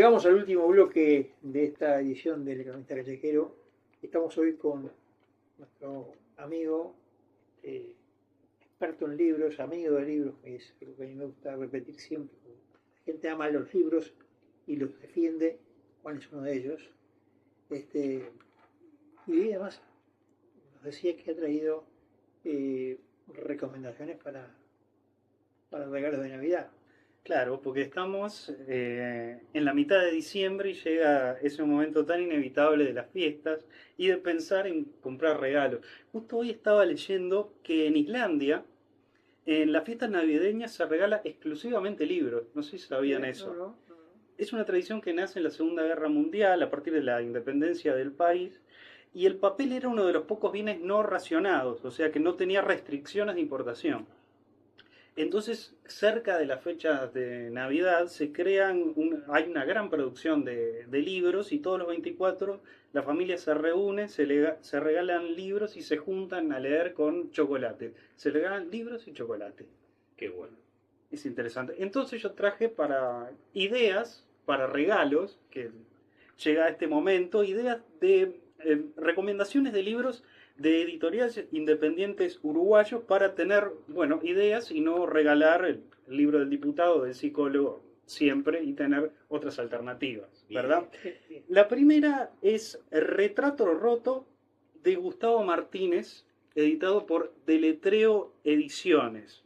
Llegamos al último bloque de esta edición del Economista Callejero. Estamos hoy con nuestro amigo, eh, experto en libros, amigo de libros, que es algo que a mí me gusta repetir siempre. La gente ama los libros y los defiende. Juan es uno de ellos. Y además nos decía que ha traído recomendaciones para regalos de Navidad. Claro, porque estamos en la mitad de diciembre y llega ese momento tan inevitable de las fiestas y de pensar en comprar regalos. Justo hoy estaba leyendo que en Islandia, en las fiestas navideñas se regala exclusivamente libros. No sé si sabían No, eso. no, no. Es una tradición que nace en la Segunda Guerra Mundial, a partir de la independencia del país, y el papel era uno de los pocos bienes no racionados, o sea que no tenía restricciones de importación. Entonces, cerca de las fechas de Navidad hay una gran producción de libros y todos los 24 la familia se reúne, se regalan libros y se juntan a leer con chocolate. Se regalan libros y chocolate. Qué bueno. Es interesante. Entonces yo traje para ideas, para regalos, que llega a este momento, ideas de recomendaciones de libros de editoriales independientes uruguayos para tener, bueno, ideas y no regalar el libro del diputado, del psicólogo siempre y tener otras alternativas, ¿verdad? Bien. La primera es Retrato Roto de Gustavo Martínez, editado por Deletreo Ediciones.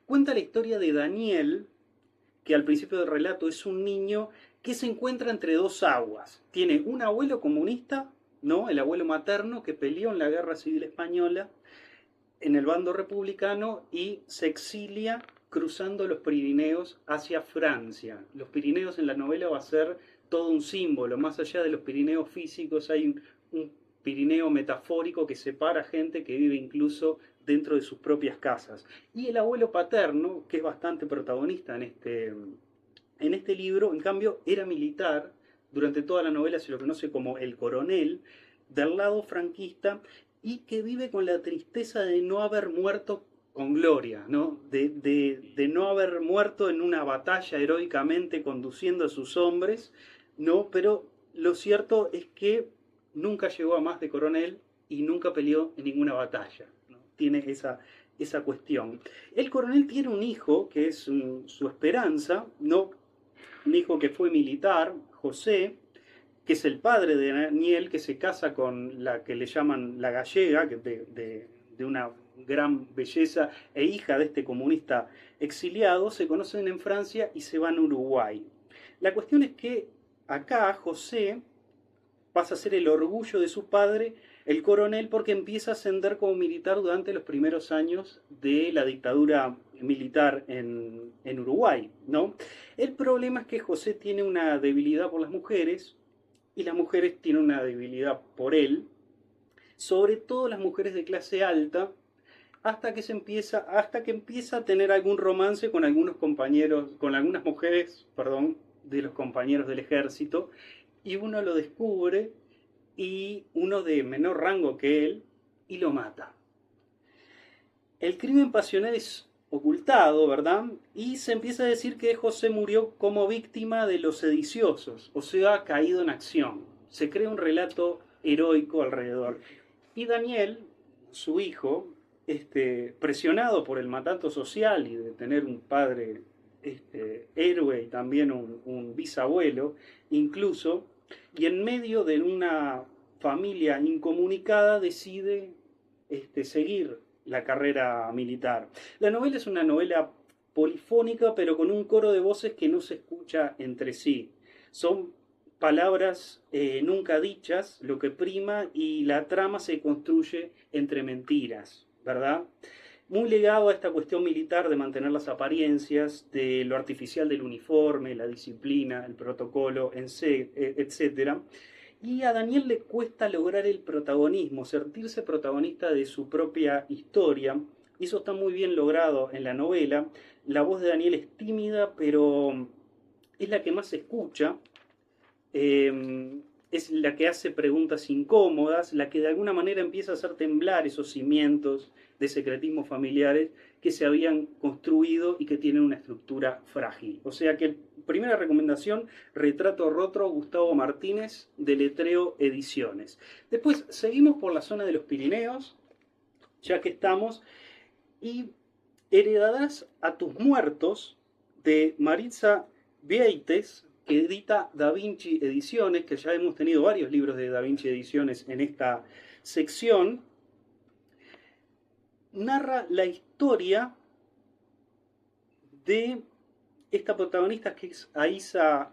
Cuenta la historia de Daniel, que al principio del relato es un niño que se encuentra entre dos aguas. Tiene un abuelo comunista, ¿no? El abuelo materno que peleó en la Guerra Civil Española en el bando republicano y se exilia cruzando los Pirineos hacia Francia. Los Pirineos en la novela va a ser todo un símbolo. Más allá de los Pirineos físicos hay un Pirineo metafórico que separa gente que vive incluso dentro de sus propias casas. Y el abuelo paterno, que es bastante protagonista en este libro, en cambio, era militar. Durante toda la novela se lo conoce como el coronel del lado franquista y que vive con la tristeza de no haber muerto con gloria, ¿no? De no haber muerto en una batalla heroicamente conduciendo a sus hombres, ¿no? Pero lo cierto es que nunca llegó a más de coronel y nunca peleó en ninguna batalla, ¿no? Tiene esa cuestión. El coronel tiene un hijo que es su esperanza, ¿no? Un hijo que fue militar, José, que es el padre de Daniel, que se casa con la que le llaman la gallega, de una gran belleza, e hija de este comunista exiliado. Se conocen en Francia y se van a Uruguay. La cuestión es que acá José pasa a ser el orgullo de su padre, el coronel, porque empieza a ascender como militar durante los primeros años de la dictadura militar en Uruguay, ¿no? El problema es que José tiene una debilidad por las mujeres y las mujeres tienen una debilidad por él, sobre todo las mujeres de clase alta, hasta que empieza a tener algún romance con algunos compañeros, con algunas mujeres, perdón, de los compañeros del ejército, y uno lo descubre, y uno de menor rango que él, y lo mata. El crimen pasional es ocultado, ¿verdad? Y se empieza a decir que José murió como víctima de los sediciosos, o sea, ha caído en acción. Se crea un relato heroico alrededor. Y Daniel, su hijo, presionado por el mandato social y de tener un padre héroe y también un bisabuelo, incluso, y en medio de una familia incomunicada decide seguir la carrera militar. La novela es una novela polifónica, pero con un coro de voces que no se escucha entre sí. Son palabras nunca dichas lo que prima, y la trama se construye entre mentiras, ¿verdad? Muy ligado a esta cuestión militar de mantener las apariencias, de lo artificial del uniforme, la disciplina, el protocolo, etc. Y a Daniel le cuesta lograr el protagonismo, sentirse protagonista de su propia historia. Y eso está muy bien logrado en la novela. La voz de Daniel es tímida, pero es la que más se escucha. Es la que hace preguntas incómodas, la que de alguna manera empieza a hacer temblar esos cimientos de secretismo familiares que se habían construido y que tienen una estructura frágil. O sea que el primera recomendación, Retrato Roto, Gustavo Martínez, Deletreo Ediciones. Después seguimos por la zona de los Pirineos, ya que estamos, y Heredarás a tus muertos, de Maritza Vieites, que edita Da Vinci Ediciones, que ya hemos tenido varios libros de Da Vinci Ediciones en esta sección. Narra la historia de esta protagonista, que es Aisa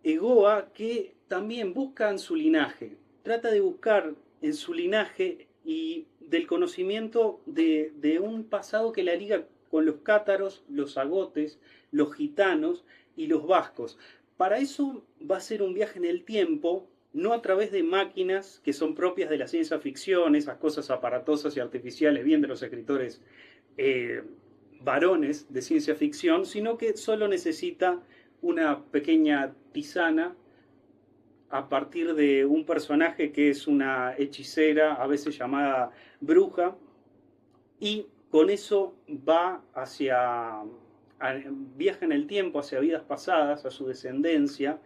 Egoa, que también busca en su linaje, trata de buscar en su linaje y del conocimiento de un pasado que la liga con los cátaros, los agotes, los gitanos y los vascos. Para eso va a ser un viaje en el tiempo, no a través de máquinas que son propias de la ciencia ficción, esas cosas aparatosas y artificiales, bien de los escritores varones de ciencia ficción, sino que solo necesita una pequeña tisana a partir de un personaje que es una hechicera, a veces llamada bruja, y con eso va viaja en el tiempo hacia vidas pasadas, a su descendencia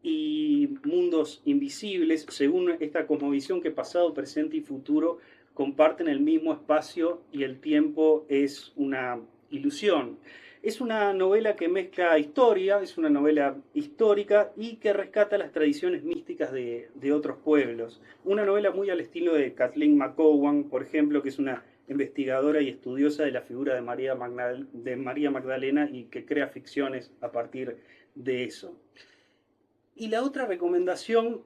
y mundos invisibles, según esta cosmovisión que pasado, presente y futuro comparten el mismo espacio y el tiempo es una ilusión. Es una novela que mezcla historia, es una novela histórica y que rescata las tradiciones místicas de otros pueblos. Una novela muy al estilo de Kathleen McGowan, por ejemplo, que es una investigadora y estudiosa de la figura de María Magdalena y que crea ficciones a partir de eso. Y la otra recomendación,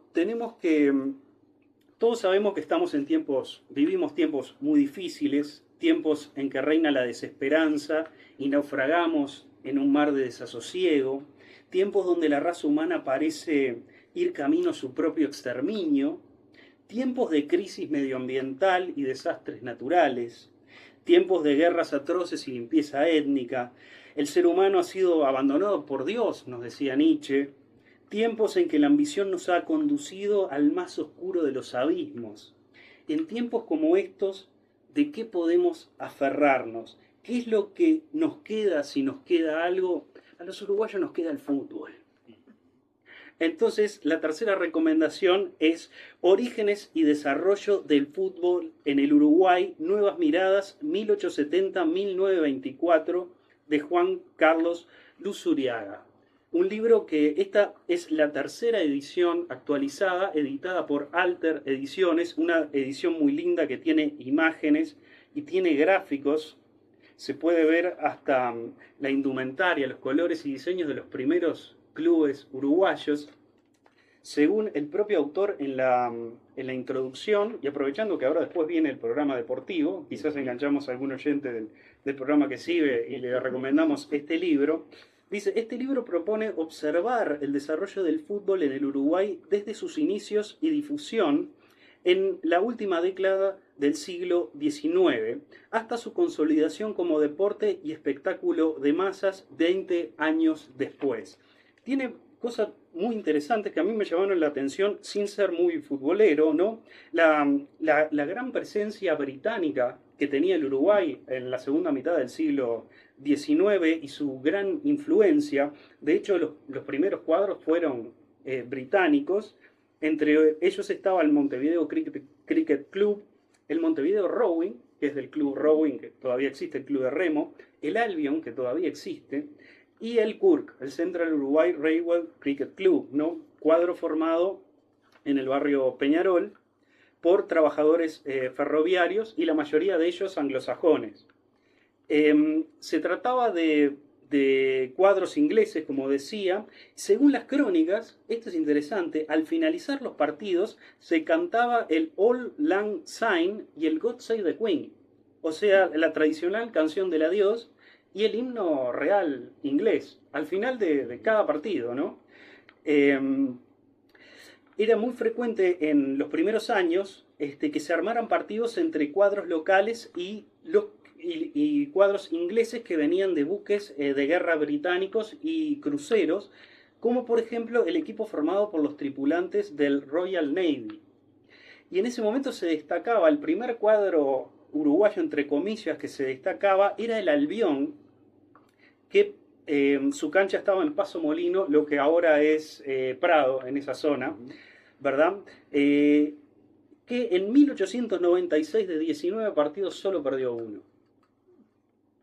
todos sabemos que estamos vivimos tiempos muy difíciles, tiempos en que reina la desesperanza y naufragamos en un mar de desasosiego, tiempos donde la raza humana parece ir camino a su propio exterminio, tiempos de crisis medioambiental y desastres naturales, tiempos de guerras atroces y limpieza étnica. El ser humano ha sido abandonado por Dios, nos decía Nietzsche. Tiempos en que la ambición nos ha conducido al más oscuro de los abismos. En tiempos como estos, ¿de qué podemos aferrarnos? ¿Qué es lo que nos queda, si nos queda algo? A los uruguayos nos queda el fútbol. Entonces, la tercera recomendación es Orígenes y desarrollo del fútbol en el Uruguay, Nuevas Miradas, 1870-1924, de Juan Carlos Luzuriaga. Un libro que esta es la tercera edición actualizada, editada por Alter Ediciones, una edición muy linda que tiene imágenes y tiene gráficos. Se puede ver hasta la indumentaria, los colores y diseños de los primeros clubes uruguayos. Según el propio autor en la introducción, y aprovechando que ahora después viene el programa deportivo, quizás enganchamos a algún oyente del programa que sigue y le recomendamos este libro. Dice, este libro propone observar el desarrollo del fútbol en el Uruguay desde sus inicios y difusión en la última década del siglo XIX, hasta su consolidación como deporte y espectáculo de masas 20 años después. Tiene cosas muy interesantes que a mí me llamaron la atención sin ser muy futbolero, ¿no? La gran presencia británica que tenía el Uruguay en la segunda mitad del siglo XIX y su gran influencia. De hecho, los primeros cuadros fueron británicos. Entre ellos estaba el Montevideo Cricket Club, el Montevideo Rowing, que es del Club Rowing, que todavía existe, el Club de Remo, el Albion, que todavía existe, y el CURC, el Central Uruguay Railway Cricket Club, ¿no? Cuadro formado en el barrio Peñarol por trabajadores ferroviarios y la mayoría de ellos anglosajones. Se trataba de cuadros ingleses, como decía. Según las crónicas, esto es interesante, al finalizar los partidos se cantaba el Auld Lang Syne y el God Save the Queen, o sea, la tradicional canción del adiós y el himno real inglés, al final de cada partido, ¿no? Era muy frecuente en los primeros años que se armaran partidos entre cuadros locales y cuadros ingleses que venían de buques de guerra británicos y cruceros, como por ejemplo el equipo formado por los tripulantes del Royal Navy. Y en ese momento se destacaba, el primer cuadro uruguayo, entre comillas, que se destacaba, era el Albión, que Su cancha estaba en Paso Molino, lo que ahora es Prado, en esa zona, ¿verdad? Que en 1896 de 19 partidos solo perdió uno.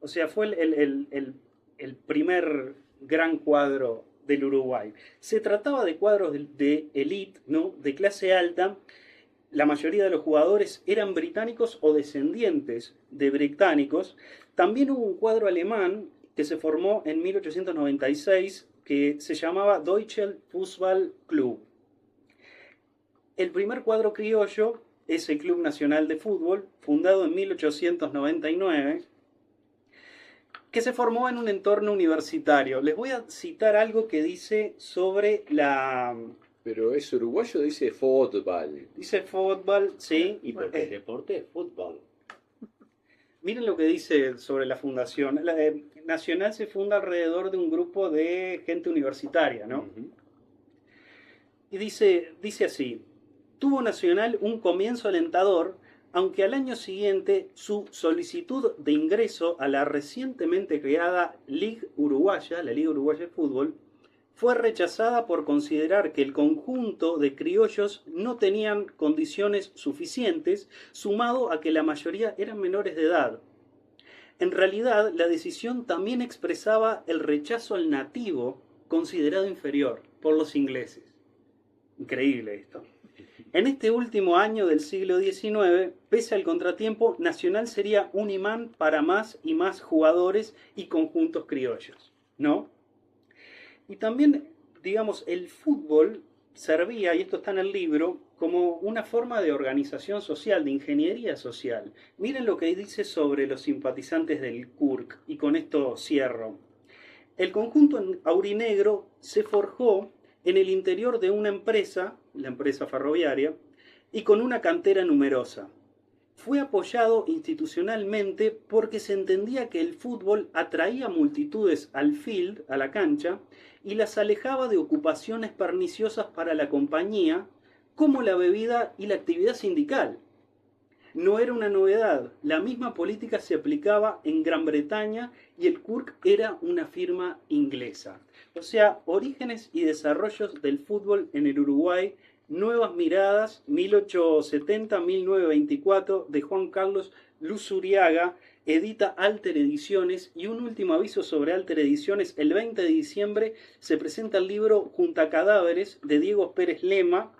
O sea, fue el primer gran cuadro del Uruguay. Se trataba de cuadros de elite, ¿no? De clase alta. La mayoría de los jugadores eran británicos o descendientes de británicos. También hubo un cuadro alemán que se formó en 1896 que se llamaba Deutsche Fußball Club. El primer cuadro criollo es el Club Nacional de Fútbol, fundado en 1899, que se formó en un entorno universitario. Les voy a citar algo que dice sobre la... Pero es uruguayo, dice fútbol. Dice fútbol, sí. Y porque el deporte es fútbol. Miren lo que dice sobre la fundación. La Nacional se funda alrededor de un grupo de gente universitaria, ¿no? Y dice así: tuvo Nacional un comienzo alentador, aunque al año siguiente su solicitud de ingreso a la recientemente creada Liga Uruguaya, la Liga Uruguaya de Fútbol, fue rechazada por considerar que el conjunto de criollos no tenían condiciones suficientes, sumado a que la mayoría eran menores de edad. En realidad, la decisión también expresaba el rechazo al nativo, considerado inferior por los ingleses. Increíble esto. En este último año del siglo XIX, pese al contratiempo, Nacional sería un imán para más y más jugadores y conjuntos criollos, ¿no? Y también, digamos, el fútbol servía, y esto está en el libro, como una forma de organización social, de ingeniería social. Miren lo que dice sobre los simpatizantes del KURK, y con esto cierro. El conjunto aurinegro se forjó en el interior de una empresa, la empresa ferroviaria, y con una cantera numerosa. Fue apoyado institucionalmente porque se entendía que el fútbol atraía multitudes al field, a la cancha, y las alejaba de ocupaciones perniciosas para la compañía, como la bebida y la actividad sindical. No era una novedad, la misma política se aplicaba en Gran Bretaña y el KURK era una firma inglesa. O sea, orígenes y desarrollos del fútbol en el Uruguay, nuevas miradas, 1870-1924, de Juan Carlos Luzuriaga, edita Alter Ediciones, y un último aviso sobre Alter Ediciones: el 20 de diciembre se presenta el libro Junta Cadáveres, de Diego Pérez Lema,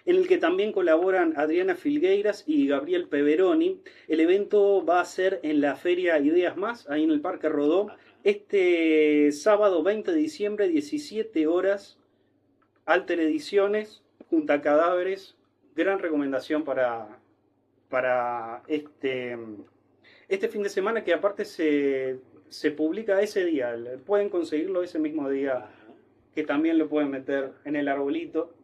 en el que también colaboran Adriana Filgueiras y Gabriel Peveroni. El evento va a ser en la Feria Ideas Más, ahí en el Parque Rodó, este sábado 20 de diciembre, 17 horas, Alter Ediciones, Junta Cadáveres. Gran recomendación para este fin de semana, que aparte se publica ese día. Pueden conseguirlo ese mismo día, que también lo pueden meter en el arbolito.